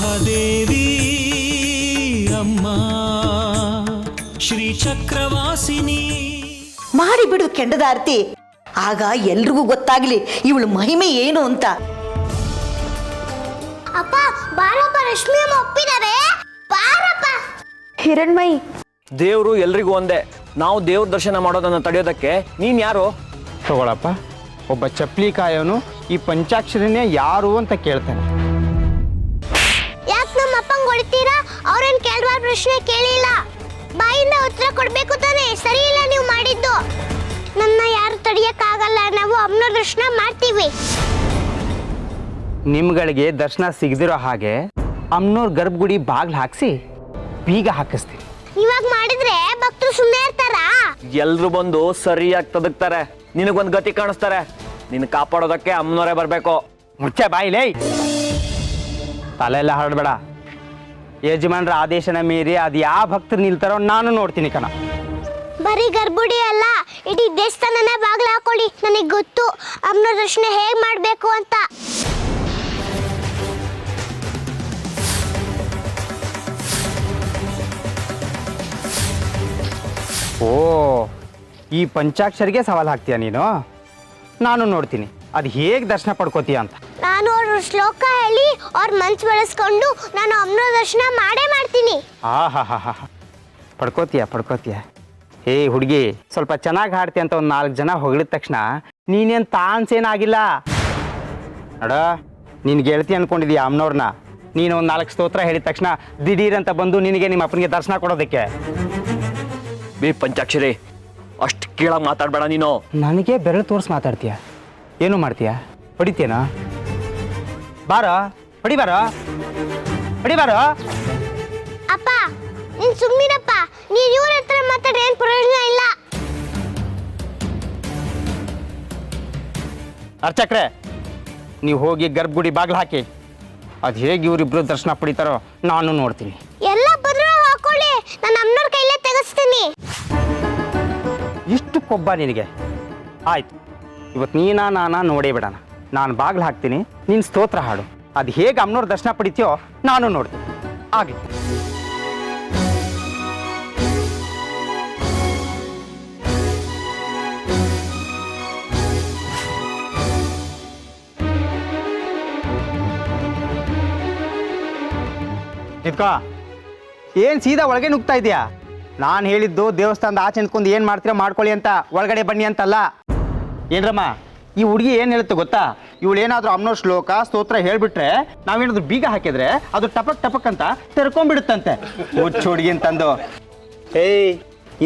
ಮಹಾದೇವಿ ಅಮ್ಮ ಶ್ರೀ ಚಕ್ರವಾಸಿನಿ. ಮಾಡಿಬಿಡು ಕೆಂಡದಾರ್ತಿ, ಆಗ ಎಲ್ರಿಗೂ ಗೊತ್ತಾಗ್ಲಿ ಇವಳು ಮಹಿಮೆ ಏನು ಅಂತ. ಅಪ್ಪ ಬಾರಪ್ಪ, ರಶ್ಮಿ ಅಮ್ಮ ಒಪ್ಪಿದ್ದಾರೆ, ಬಾರಪ್ಪ. ಹಿರಣ್ಮಯಿ, ದೇವರು ಎಲ್ರಿಗೂ ಒಂದೇ. ನಾವು ದೇವ್ರ ದರ್ಶನ ಮಾಡೋದನ್ನ ತಡೆಯೋದಕ್ಕೆ ನೀನ್ ಯಾರು? ತಗೊಳಪ್ಪ, ಒಬ್ಬ ಚಪ್ಪಲಿ ಕಾಯೋನು ಈ ಪಂಚಾಕ್ಷರಿನೇ ಯಾರು ಅಂತ ಕೇಳ್ತಾನೆ. ಯಾಕೆ ನಮ್ಮ ಅಪ್ಪಂಗೆ ಹೊಡಿತೀರಾ? ಅವ್ರೇನ್ ಕೇಳುವ ಪ್ರಶ್ನೆ ಕೇಳಿಲ್ಲ, ಬಾಯಿಂದ ಉತ್ತರ ಕೊಡ್ಬೇಕು ತಾನೆ. ಸರಿ ಇಲ್ಲ ನೀವು ಮಾಡಿದ್ದು. ನನ್ನ ಯಾರು ತಡೆಯಕ್ಕಾಗಲ್ಲ, ನಾವು ಅಮ್ಮನ ದರ್ಶನ ಮಾಡ್ತೀವಿ. ನಿಮ್ಗಳಿಗೆ ದರ್ಶನ ಸಿಗದಿರೋ ಹಾಗೆ ಅಮ್ನೋರ್ ಗರ್ಭಗುಡಿ ಬಾಗ್ಲು ಹಾಕ್ಸಿ ಬೀಗ ಹಾಕಿಸ್ತೀವಿ. ಇವಾಗ ಮಾಡಿದ್ರೆ ಭಕ್ತರು ಸುಮ್ಮನೆ ಇರ್ತಾರಾ? ಎಲ್ರು ಬಂದು ಸರಿಯಾಗಿ ತದಕ್ತಾರೆ, ನಿನಗೊಂದು ಗತಿ ಕಾಣಿಸ್ತಾರೆ. ನಿನ್ನ ಕಾಪಾಡೋದಕ್ಕೆ ಅಮ್ಮನವರೇ ಬರ್ಬೇಕು. ಮುಚ್ಚೆ ಬಾಯಿಲೇ, ತಲೆ ಎಲ್ಲ ಹರಡ್ಬೇಡ. ಯಜಮಾನ್ರ ಆದೇಶನ ಮೀರಿ ಅದು ಯಾವ ಭಕ್ತರು ನಿಲ್ತಾರೋ ನಾನು ನೋಡ್ತೀನಿ ಕಣ. ಬರೀ ಗರ್ಭುಡಿ ಅಲ್ಲ, ಇಡೀ ದೇವಸ್ಥಾನನೇ ಬಾಗ್ಲು ಹಾಕೊಳ್ಳಿ. ನನಗೆ ಗೊತ್ತು ಅಮ್ಮನ ದರ್ಶನ ಹೇಗ್ ಮಾಡ್ಬೇಕು ಅಂತ. ಓ, ಈ ಪಂಚಾಕ್ಷರಿಗೆ ಸವಾಲು ಹಾಕ್ತೀಯ ನೀನು? ನಾನು ನೋಡ್ತೀನಿ ಅದು ಹೇಗೆ ದರ್ಶನ ಪಡ್ಕೋತೀಯ ಅಂತ. ನಾನು ಅವ್ರ ಶ್ಲೋಕ ಹೇಳಿ ಅವ್ರ ಮನ್ಸು ಬೆಳೆಸ್ಕೊಂಡು ನಾನು ಅಮ್ಮನ ದರ್ಶನ ಮಾಡೇ ಮಾಡ್ತೀನಿ. ಹಾ ಪಡ್ಕೋತೀಯ. ಏ ಹುಡುಗಿ, ಸ್ವಲ್ಪ ಚೆನ್ನಾಗಿ ಹಾಡ್ತಿ ಅಂತ ಒಂದು 4 ಜನ ಹೊಗಳಿದ ತಕ್ಷಣ ನೀನೇನು ತಾನ್ಸೇನಾಗಿಲ್ಲ ನೋಡ. ನೀನು ಗೆಳತಿ ಅನ್ಕೊಂಡಿದೀಯ ಅಮ್ಮನವ್ರನ್ನ. ನೀನು ಒಂದು 4 ಸ್ತೋತ್ರ ಹೇಳಿದ ತಕ್ಷಣ ದಿಢೀರ್ ಅಂತ ಬಂದು ನಿನಗೆ ನಿಮ್ಮ ಅಪ್ಪನಿಗೆ ದರ್ಶನ ಕೊಡೋದಕ್ಕೆ. ಬೇ ಪಂಚಾಕ್ಷರಿ, ಅಷ್ಟು ಕೀಳಾಗಿ ಮಾತಾಡ್ಬೇಡ ನೀನು. ನನಗೆ ಬೆರಳು ತೋರಿಸಿ ಮಾತಾಡ್ತೀಯ, ಏನು ಮಾಡ್ತೀಯ? ಹೊಡಿತೀಯನ? ಬಾರೋ, ಹೊಡಿ ಬಾರೋ. ಅಪ್ಪ ನೀನ್ ಸುಮ್ಮನಿರಪ್ಪ, ನೀನ್ ಇವ್ರ ಹತ್ರ ಮಾತಾಡ್ರೆ ಏನ್ ಪ್ರಯೋಜನ ಇಲ್ಲ. ಅರ್ಚಕ್ರೆ, ನೀವು ಹೋಗಿ ಗರ್ಭಗುಡಿ ಬಾಗ್ಲು ಹಾಕಿ. ಅದು ಹೇಗೆ ಇವರಿಬ್ರು ದರ್ಶನ ಪಡಿತಾರೋ ನಾನು ನೋಡ್ತೀನಿ. ಎಲ್ಲ ಭದ್ರ ಹಾಕೊಳ್ಳಿ, ನಾನು ಅಮ್ಮನವ್ರ ಕೈಲೇ ತೆಗೆಸ್ತೀನಿ. ಇಷ್ಟು ಕೊಬ್ಬ ನಿನಗೆ? ಆಯ್ತು, ಇವತ್ತು ನಾನಾ ನೋಡೇ ಬಿಡೋಣ. ನಾನು ಬಾಗ್ಲು ಹಾಕ್ತೀನಿ, ನೀನು ಸ್ತೋತ್ರ ಹಾಡು. ಅದು ಹೇಗೆ ಅಮ್ಮನವ್ರ ದರ್ಶನ ಪಡಿತೀಯೋ ನಾನು ನೋಡ್ತೀನಿ. ಆಗಲಿ. ನಿತ್ಕೋ, ಏನು ಸೀದಾ ಒಳಗೆ ನುಗ್ತಾ ಇದೆಯಾ? ನಾನು ಹೇಳಿದ್ದು ದೇವಸ್ಥಾನದ ಆಚೆ ನಿಂತ್ಕೊಂಡು ಏನು ಮಾಡ್ತೀರಾ ಮಾಡ್ಕೊಳ್ಳಿ ಅಂತ, ಒಳಗಡೆ ಬನ್ನಿ ಅಂತಲ್ಲ. ಏನ್ರಮ್ಮ, ಈ ಹುಡುಗಿ ಏನು ಹೇಳುತ್ತೆ ಗೊತ್ತಾ? ಇವಳು ಏನಾದರೂ ಅಮ್ಮನವ್ರ ಶ್ಲೋಕ ಸ್ತೋತ್ರ ಹೇಳಿಬಿಟ್ರೆ ನಾವೇನಾದ್ರೂ ಬೀಗ ಹಾಕಿದ್ರೆ ಅದು ಟಪಕ್ ಅಂತ ತೆರ್ಕೊಂಡ್ಬಿಡುತ್ತಂತೆ. ಹುಚ್ಚು ಹುಡುಗಿ ಅಂತಂದು. ಏಯ್,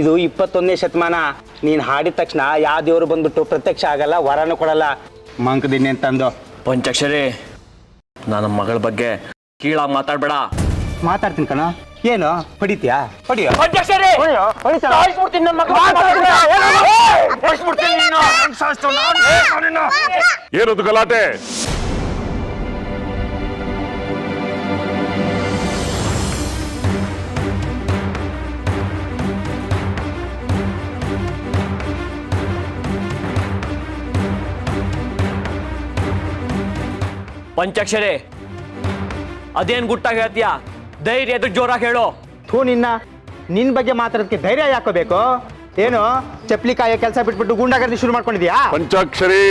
ಇದು 21ನೇ ಶತಮಾನ. ನೀನು ಹಾಡಿದ ತಕ್ಷಣ ಯಾವ ದೇವರು ಬಂದ್ಬಿಟ್ಟು ಪ್ರತ್ಯಕ್ಷ ಆಗಲ್ಲ, ವರನೂ ಕೊಡಲ್ಲ. ಮಂಕದಿನ್ನಿ ಅಂತಂದು. ಪಂಚಾಕ್ಷರಿ, ನನ್ನ ಮಗಳ ಬಗ್ಗೆ ಕೀಳಾಗಿ ಮಾತಾಡ್ಬೇಡ. ಮಾತಾಡ್ತೀನಿ ಕಣ. ಏನು ಹೊಡಿತೀಯಾ? ಹೊಡಿಯೋ. ಏನದು ಗಲಾಟೆ? ಪಂಚಾಕ್ಷರಿ, ಅದೇನ್ ಗುಟ್ಟಾಗಿ ಹೇಳ್ತೀಯಾ? ಧೈರ್ಯ ಎದುರು ಜೋರಾಗಿ ಹೇಳು. ನಿನ್ನ ಬಗ್ಗೆ ಮಾತಾಡೋದಕ್ಕೆ ಧೈರ್ಯ ಯಾಕೋಬೇಕು? ಏನು ಚಪ್ಪಲಿ ಕಾಯೋ ಕೆಲಸ ಬಿಟ್ಬಿಟ್ಟು ಗೂಂಡಾಗರ್ದಿ ಶುರು ಮಾಡ್ಕೊಂಡಿದ್ಯಾ? ಪಂಚಾಕ್ಷರಿ,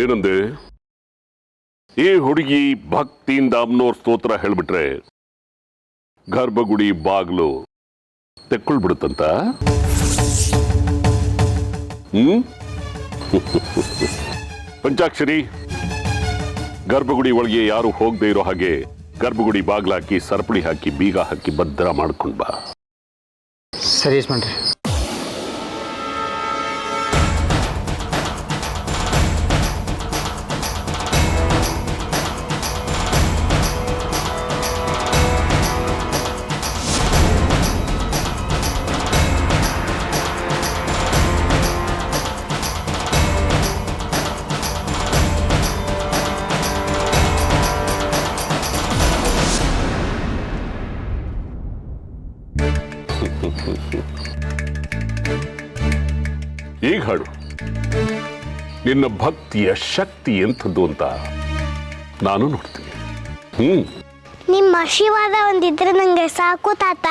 ಏನಂದೆ? ಈ ಹುಡುಗಿ ಭಕ್ತಿಯಿಂದ ಅಮ್ಮನವ್ರ ಸ್ತೋತ್ರ ಹೇಳ್ಬಿಟ್ರೆ ಗರ್ಭಗುಡಿ ಬಾಗ್ಲು ತೆಕ್ಕೊಳ್ಬಿಡುತ್ತಂತ? ಪಂಚಾಕ್ಷರಿ, ಗರ್ಭಗುಡಿ ಒಳಗೆ ಯಾರು ಹೋಗದೆ ಇರೋ ಹಾಗೆ ಗರ್ಭಗುಡಿ ಬಾಗ್ಲಾಕಿ ಸರಪಳಿ ಹಾಕಿ ಬೀಗ ಹಾಕಿ ಭದ್ರ ಮಾಡ್ಕೊಂಡ್ ಬಾ. ಸರಿ ಯಜಮಾನ್ರೆ. ಈಗ ಹಾಡು, ನಿನ್ನ ಭಕ್ತಿಯ ಶಕ್ತಿ ಎಂಥದ್ದು ಅಂತ ನಾನು ನೋಡ್ತೀನಿ. ನಿಮ್ಮ ಆಶೀರ್ವಾದ ಒಂದಿದ್ರೆ ನಂಗೆ ಸಾಕು ತಾತ.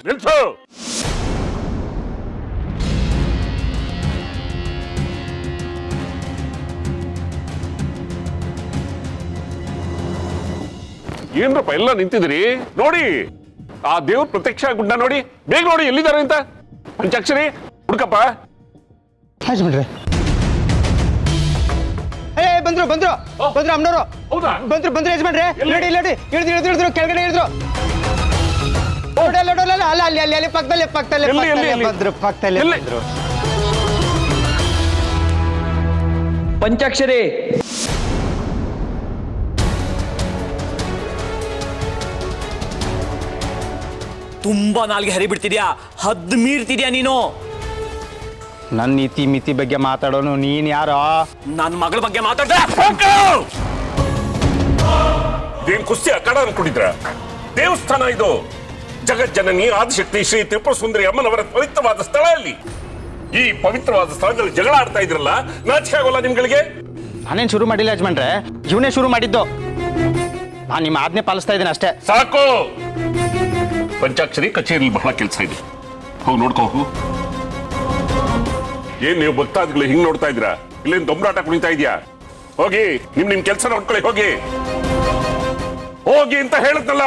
ನಿಲ್ಸು. ಏನ್ರಪ್ಪ ಎಲ್ಲ ನಿಂತಿದ್ರಿ? ನೋಡಿ, ಆ ದೇವ್ರ ಪ್ರತ್ಯಕ್ಷ ಗುಡ್ಡ ನೋಡಿ, ಬೇಗ ನೋಡಿ ಎಲ್ಲಿದ್ದಾರೆ ಅಂತ. ಪಂಚಾಕ್ಷರಿ ಹುಡುಕಪ್ಪ. ಯಜಮಾನ್ರೆ, ಬಂದ್ರು ಬಂದ್ರು ಬಂದ್ರು ಅಮ್ಮನವರು. ಹೌದಾ? ಬಂದ್ರು ಯಜಮಾನ್ರೆ. ನೋಡಿ ನೋಡಿ, ಇಳಿದ್ರು ಕೆಳಗಡೆ ಇಳಿದ್ರು. ಅಲ್ಲ ಅಲ್ಲಿ ಪಕ್ಕದಲ್ಲಿ ಬಂದ್ರು. ಪಂಚಾಕ್ಷರಿ, ತುಂಬಾ ನಾಲ್ಗೆ ಹರಿ ಬಿಡ್ತಿದ್ಯಾ, ಹದ್ದು ಮೀರ್ತಿದ್ಯಾ ನೀನು. ನನ್ನ ನೀತಿ ಮಿತಿ ಬಗ್ಗೆ ಮಾತಾಡೋನು ನೀನ್ ಯಾರೋ? ನನ್ನ ಮಗಳ ಬಗ್ಗೆ ಮಾತಾಡ. ಇದೇನ್ ಕುಸ್ತಿ ಅಖಾಡ ಅನ್ಕೊಂಡಿದ್ರ? ದೇವಸ್ಥಾನ ಇದು. ಜಗಜ್ಜನನಿ ಆದಿಶಕ್ತಿ ಶ್ರೀ ತ್ರಿಪುರ ಸುಂದರಿ ಅಮ್ಮನವರ ಪವಿತ್ರವಾದ ಸ್ಥಳ. ಅಲ್ಲಿ ಈ ಪವಿತ್ರವಾದ ಸ್ಥಳದಲ್ಲಿ ಜಗಳ ಆಡ್ತಾ ಇದ್ರಲ್ಲ, ನಾಚಿಕೆ ಆಗೋಲ್ಲ ನಿಮ್ಗಳಿಗೆ? ನಾನೇನ್ ಶುರು ಮಾಡಿಲ್ಲ ಯಜಮಾನ್ರೆ, ಇವನೇ ಶುರು ಮಾಡಿದ್ದು. ನಾನು ನಿಮ್ಮ ಆಜ್ಞೆ ಪಾಲಿಸ್ತಾ ಇದ್ದೀನಿ ಅಷ್ಟೇ. ಸಾಕು. ಪಂಚಾಕ್ಷರಿ, ಕಚೇರಿಯಲ್ಲಿ ಬಹಳ ಕೆಲಸ ಇದೆ, ಹೋಗಿ ನೋಡ್ಕೋ ಹೋಗು. ಏನ್ ನೀವು ಭಕ್ತಾದಿಗಳು ಹಿಂಗ್ ನೋಡ್ತಾ ಇದ್ದೀರಾ? ಇಲ್ಲೇನ್ ದೊಂಬರಾಟ ಕುಣಿತಾ ಇದೆಯಾ? ಹೋಗಿ ನಿಮ್ ಕೆಲಸ ನೋಡ್ಕೊಳ್ಳಿ. ಹೋಗಿ ಹೋಗಿ ಅಂತ ಹೇಳುತ್ತಲ್ಲ.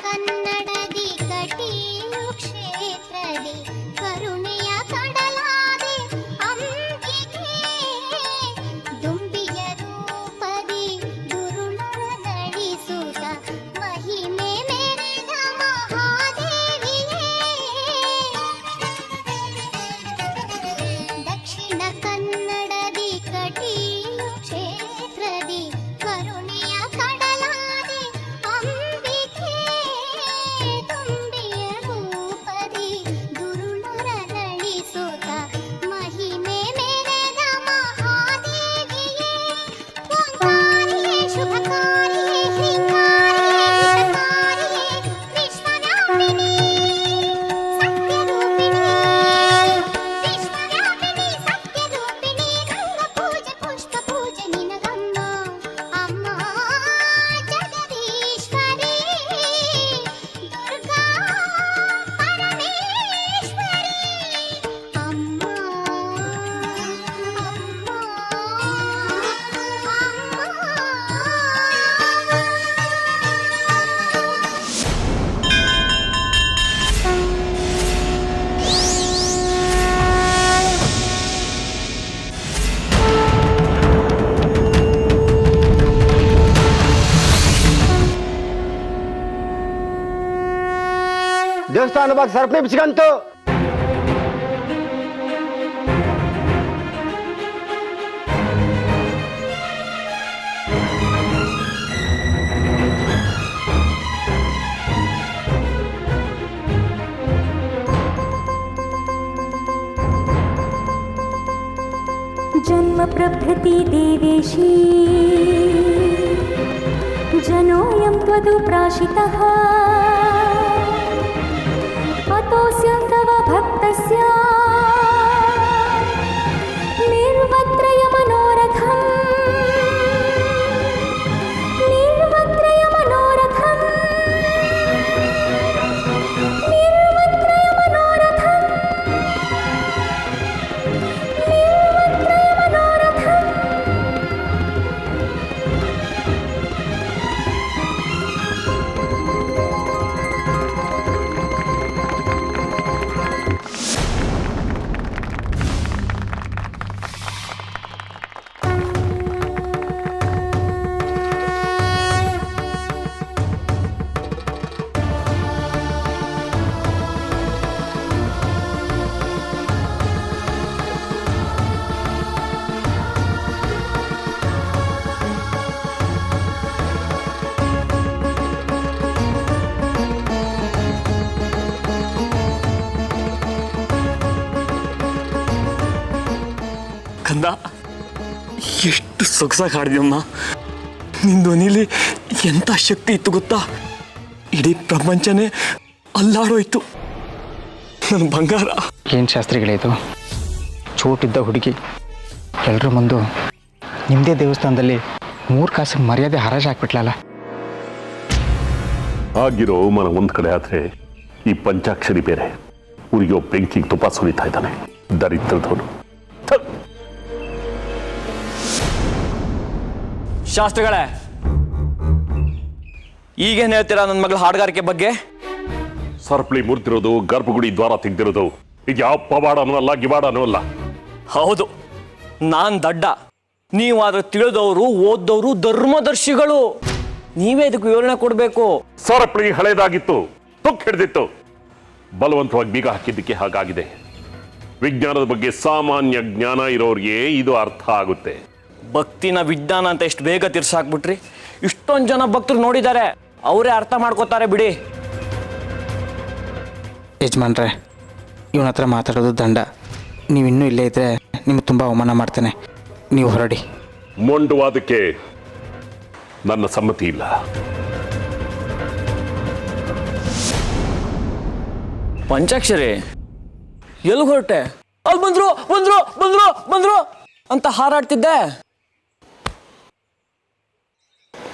ಕನ್ನಡದಿ ಕಟೀಲು ಕ್ಷೇತ್ರ ದೇವಸ್ಥಾನ ಬಗ್ಗೆ ಸರಪಣಿ ಬಿಚ್ಕಂತು. जन्म प्रभृति देवेशी जनोऽयं त्वदुप्राशितः अतोऽस्यं तव भक्तस्य निर्वत्रयमनोरथम् निर्वत्रयमनोरथम् निर्वत्रयमनोरथम् ಕಂದ, ಎಷ್ಟು ಸೊಗಸಾಗಿ ಹಾಡಿದ್ಯಮ್ಮ. ನಿನ್ನ ಧ್ವನಿಲಿ ಎಂಥ ಶಕ್ತಿ ಇತ್ತು ಗೊತ್ತಾ? ಇಡೀ ಪ್ರಪಂಚನೇ ಅಲ್ಲಾಡೋಯ್ತು. ನನ್ನ ಬಂಗಾರ. ಏನು ಶಾಸ್ತ್ರಿಗಳಿದು? ಚೋಟಿದ್ದ ಹುಡುಗಿ ಎಲ್ಲರ ಮುಂದೆ ನಿಮ್ಮದೇ ದೇವಸ್ಥಾನದಲ್ಲಿ 3 ಕಾಸಿಗೆ ಮರ್ಯಾದೆ ಹರಾಜು ಹಾಕ್ಬಿಟ್ಲಲ್ಲ. ಆಗಿರೋ ಅವಮಾನ ಒಂದ್ ಕಡೆ ಆದ್ರೆ ಈ ಪಂಚಾಕ್ಷರಿ ಬೇರೆ. ಊರಿಗೆ ಬೆಂಕಿಗೆ ತುಪ್ಪ ಸುರಿತಾ ಇದ್ದಾನೆ ದರಿದ್ರದವನು. ಶಾಸ್ತ್ರಿಗಳೇ, ಈಗೇನು ಹೇಳ್ತೀರಾ ನನ್ನ ಮಗಳ ಹಾಡುಗಾರಿಕೆ ಬಗ್ಗೆ? ಸರಪಳಿ ಮುರಿದಿರೋದು, ಗರ್ಭಗುಡಿ ದ್ವಾರ ತೆಗ್ದಿರೋದು, ಈಗ ಯಾವ ಪವಾಡನೂ ಅಲ್ಲ, ಗಿವಾಡನೂ ಅಲ್ಲ. ಹೌದು, ನಾನ್ ದಡ್ಡ, ನೀವಾದ್ರೂ ತಿಳಿದವರು, ಓದ್ದವರು, ಧರ್ಮದರ್ಶಿಗಳು. ನೀವೇ ಇದಕ್ಕೆ ವಿವರಣೆ ಕೊಡಬೇಕು. ಸರಪಳಿ ಹಳೇದಾಗಿತ್ತು, ತುಕ್ ಹಿಡಿದಿತ್ತು. ಬಲವಂತವಾಗಿ ಬೀಗ ಹಾಕಿದ್ದಕ್ಕೆ ಹಾಗಾಗಿದೆ. ವಿಜ್ಞಾನದ ಬಗ್ಗೆ ಸಾಮಾನ್ಯ ಜ್ಞಾನ ಇರೋರಿಗೆ ಇದು ಅರ್ಥ ಆಗುತ್ತೆ. ಭಕ್ತಿನ ವಿಜ್ಞಾನ ಅಂತ ಎಷ್ಟು ಬೇಗ ತಿರ್ಸಾಕ್ಬಿಟ್ರಿ. ಇಷ್ಟೊಂದು ಜನ ಭಕ್ತರು ನೋಡಿದ್ದಾರೆ, ಅವರೇ ಅರ್ಥ ಮಾಡ್ಕೋತಾರೆ ಬಿಡಿ. ಯಜಮಾನ್ರೆ, ಇವನ ಹತ್ರ ಮಾತಾಡೋದು ದಂಡ. ನೀವು ಇನ್ನೂ ಇಲ್ಲೇ ಇದ್ದರೆ ನಿಮ್ಗೆ ತುಂಬ ಅವಮಾನ ಮಾಡ್ತಾನೆ. ನೀವು ಹೊರಡಿ. ಮೊಂಡುವಾದಕ್ಕೆ ನನ್ನ ಸಮ್ಮತಿ ಇಲ್ಲ. ಪಂಚಾಕ್ಷರಿ, ಎಲ್ಲಿ ಹೊರಟೆ? ಅಲ್ಲಿ ಬಂದ್ರು ಬಂದ್ರು ಬಂದ್ರು ಬಂದ್ರು ಅಂತ ಹಾರಾಡ್ತಿದ್ದೆ.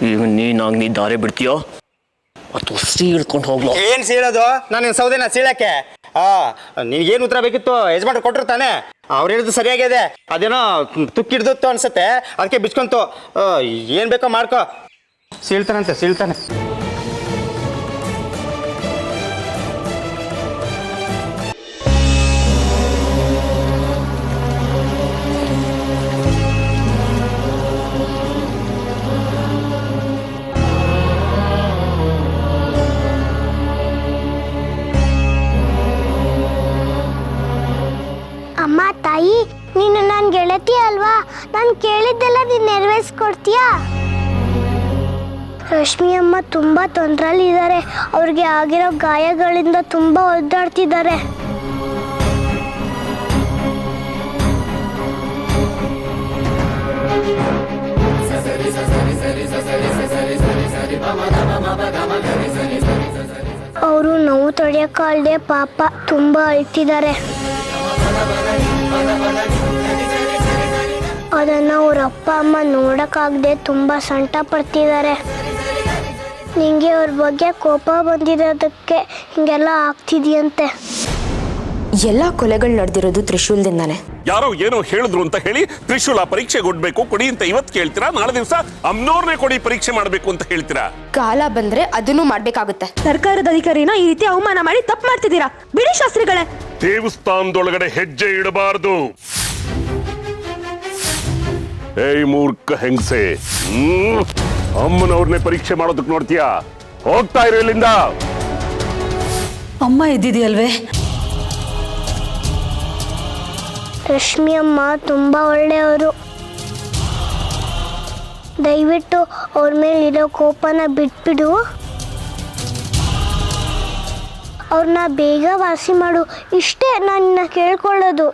ಈಗ ನೀ ದಾರಿ ಬಿಡ್ತೀಯೋ ಅಥವಾ ಸೀಳ್ಕೊಂಡು ಹೋಗ್ಲೋ? ಏನು ಸೀಳೋದು? ನಾನು ಸೌದೆನ ಸೀಳಕ್ಕೆ? ನಿನಗೇನು ಉತ್ತರ ಬೇಕಿತ್ತು? ಯಜಮಾನ್ರು ಕೊಟ್ಟರು ತಾನೆ. ಅವ್ರು ಹೇಳಿದ್ದು ಸರಿಯಾಗಿದೆ. ಅದೇನೋ ತುಕ್ಕಿಡ್ದು ಅನ್ಸುತ್ತೆ, ಅದಕ್ಕೆ ಬಿಚ್ಕೊಂತು. ಏನು ಬೇಕೋ ಮಾಡ್ಕೋ. ಸೀಳ್ತಾನಂತೆ, ಸೀಳ್ತಾನೆ. ಅಮ್ಮ ತಾಯಿ, ನೀನು ನನ್ನ ಗೆಳತಿ ಅಲ್ವಾ? ನಾನು ಕೇಳಿದ್ದೆಲ್ಲ ನೀನು ನೆರವೇರಿಸ್ಕೊಡ್ತೀಯಾ? ರಶ್ಮಿ ಅಮ್ಮ ತುಂಬಾ ತೊಂದರೆಯಲ್ಲಿದ್ದಾರೆ. ಅವ್ರಿಗೆ ಆಗಿರೋ ಗಾಯಗಳಿಂದ ತುಂಬಾ ಒದ್ದಾಡ್ತಿದ್ದಾರೆ. ಅವರು ನೋವು ತಡೆಯಕ್ಕಾಗದೆ ಪಾಪ ತುಂಬಾ ಅಳ್ತಿದ್ದಾರೆ. ಅದನ್ನ ಅವ್ರ ಅಪ್ಪ ಅಮ್ಮ ನೋಡಕ್ಕಾಗದೆ ತುಂಬಾ ಸಂಕಟ ಪಡ್ತಿದ್ದಾರೆ. ನಿಂಗೆ ಅವ್ರ ಬಗ್ಗೆ ಕೋಪ ಬಂದಿರೋದಕ್ಕೆ ಹಿಂಗೆಲ್ಲ ಆಗ್ತಿದೆಯಂತೆ. ಎಲ್ಲ ಕೊಲೆಗಳು ನಡೆದಿರೋದು ತ್ರಿಶೂಲದಿಂದಾನೆ. ಯಾರೋ ಏನೋ ಹೇಳಿದ್ರು ಅಂತ ಹೇಳಿ ತ್ರಿಶೂಲ ಪರೀಕ್ಷೆ ಕೊಡ್ಬೇಕು ಕೊಡಿ ಅಂತ ಇವತ್ತು ಕೇಳ್ತೀರಾ, ನಾಳೆ ದಿವಸ ಅಮ್ನೋರ್ನೇ ಕೊಡಿ ಪರೀಕ್ಷೆ ಮಾಡಬೇಕು ಅಂತ ಹೇಳ್ತೀರಾ? ಕಾಲ ಬಂದ್ರೆ ಅದನ್ನು ಮಾಡ್ಬೇಕಾಗುತ್ತೆ. ಸರ್ಕಾರದ ಅಧಿಕಾರಿನ ಈ ರೀತಿ ಅವಮಾನ ಮಾಡಿ ತಪ್ಪು ಮಾಡ್ತಿದ್ದೀರಾ. ಬಿಡಿ ಶಾಸ್ತ್ರಿಗಳೇ. ದೇವಸ್ಥಾನದೊಳಗಡೆ ಹೆಜ್ಜೆ ಇಡಬಾರ್ದು. ಏಯ್ ಮೂರ್ಖ ಹೆಂಗಸೆ, ಅಮ್ಮನವ್ರನ್ನೇ ಪರೀಕ್ಷೆ ಮಾಡೋದಕ್ಕೆ ನೋಡ್ತೀಯಾ? ಹೋಗ್ತಾ ಇರೋ ಇಲ್ಲಿಂದ. ಅಮ್ಮ ಇದ್ದಿದೆಯಲ್ವೇ? ರಶ್ಮಿ ಅಮ್ಮ ತುಂಬ ಒಳ್ಳೆಯವರು. ದಯವಿಟ್ಟು ಅವ್ರ ಮೇಲಿರೋ ಕೋಪನ ಬಿಟ್ಬಿಡು. ಅವ್ರನ್ನ ಬೇಗ ವಾಸಿ ಮಾಡು. ಇಷ್ಟೇ ನಾನು ಕೇಳ್ಕೊಳ್ಳೋದು.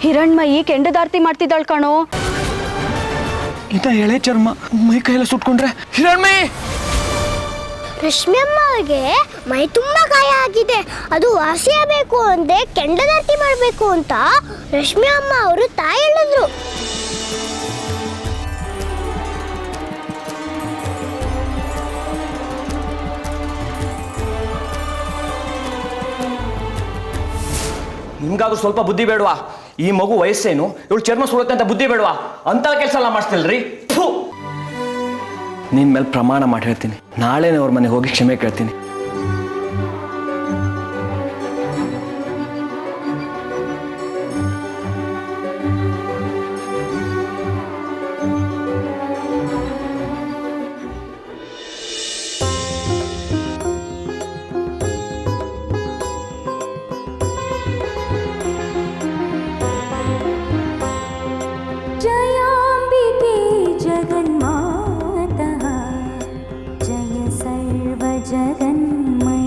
ಹಿರಣ್ಮಯಿ ಕೆಂಡದಾರ್ತಿ ಮಾಡ್ತಿದ್ದಾಳ್ ಕಣೋ. ಇಂಥ ಎಳೆ ಚರ್ಮ ಮೈ ಕೈಯೆಲ್ಲ ಸುಟ್ಕೊಂಡ್ರೆ ಹಿರಣ್ಮಯಿ. ರಶ್ಮಿ ಅಮ್ಮ ಅವ್ರಿಗೆ ಮೈ ತುಂಬ ಗಾಯ ಆಗಿದೆ. ಅದು ವಾಸಿಯಾಗಬೇಕು ಅಂದ್ರೆ ಕೆಂಡದಾರ್ತಿ ಮಾಡಬೇಕು ಅಂತ ರಶ್ಮಿ ಅಮ್ಮ ಅವರು ತಾಯಿ ಹೇಳಿದ್ರು. ನಿಮ್ಗಾದ್ರೂ ಸ್ವಲ್ಪ ಬುದ್ಧಿ ಬೇಡವಾ? ಈ ಮಗು ವಯಸ್ಸೇನು, ಇವಳು ಚರ್ಮ ಸುಡುತ್ತೆ ಅಂತ ಬುದ್ಧಿ ಬೇಡವಾ? ಅಂತ ಕೆಲಸ ಎಲ್ಲ ಮಾಡಿಸ್ತಿಲ್ರಿ. ನಿನ್ ಮೇಲೆ ಪ್ರಮಾಣ ಮಾಡಿ ಹೇಳ್ತೀನಿ, ನಾಳೆನೇ ಅವ್ರ ಮನೆಗೆ ಹೋಗಿ ಕ್ಷಮೆ ಕೇಳ್ತೀನಿ. जयाम्बिके जगन्मातः जय सर्वजगन्मयी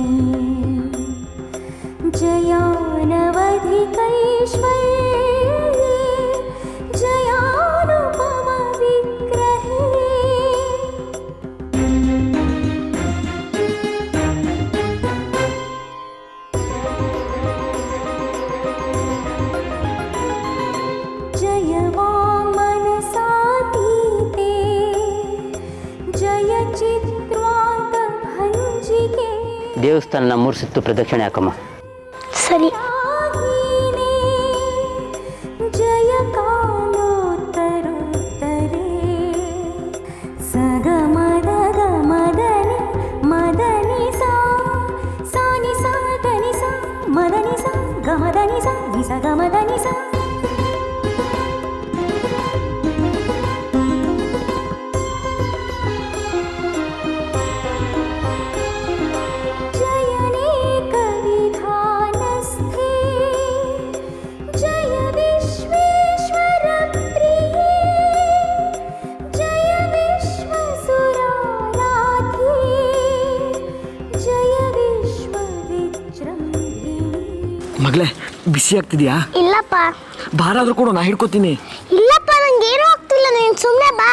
जयानवधिकैश्वर्ये जयानुपमविग्रहे जय वाङ्मनसातीते जय चित्रान्तभञ्जिके ದೇವಸ್ಥಾನ 3 ಸುತ್ತು ಪ್ರದಕ್ಷಿಣೆ ಹಾಕಮ್ಮ. ಸರಿ. जय कालोत्तरोत्तरे सगमदगमदनि मदनि सा सानि सा धनि सा मदनि सा गमदनि सा नि सा गमदनि सा जयनेकविधानस्थे जय विश्वेश्वरप्रिये जय विश्वसुराराध्ये जय विश्वविजृम्भिणी. ಮಗಳೇ, ಬಿಸಿ ಆಗ್ತಿದ್ಯಾ? ಇಲ್ಲಪ್ಪ. ಭಾರ ಆದ್ರೂ ಕೂಡ ನಾ ಹಿಡ್ಕೋತೀನಿ. ಇಲ್ಲಪ್ಪ, ನಂಗೆ ಏನೂ ಆಗ್ತಿಲ್ಲ. ನೀನು ಸುಮ್ಮನೆ ಬಾ.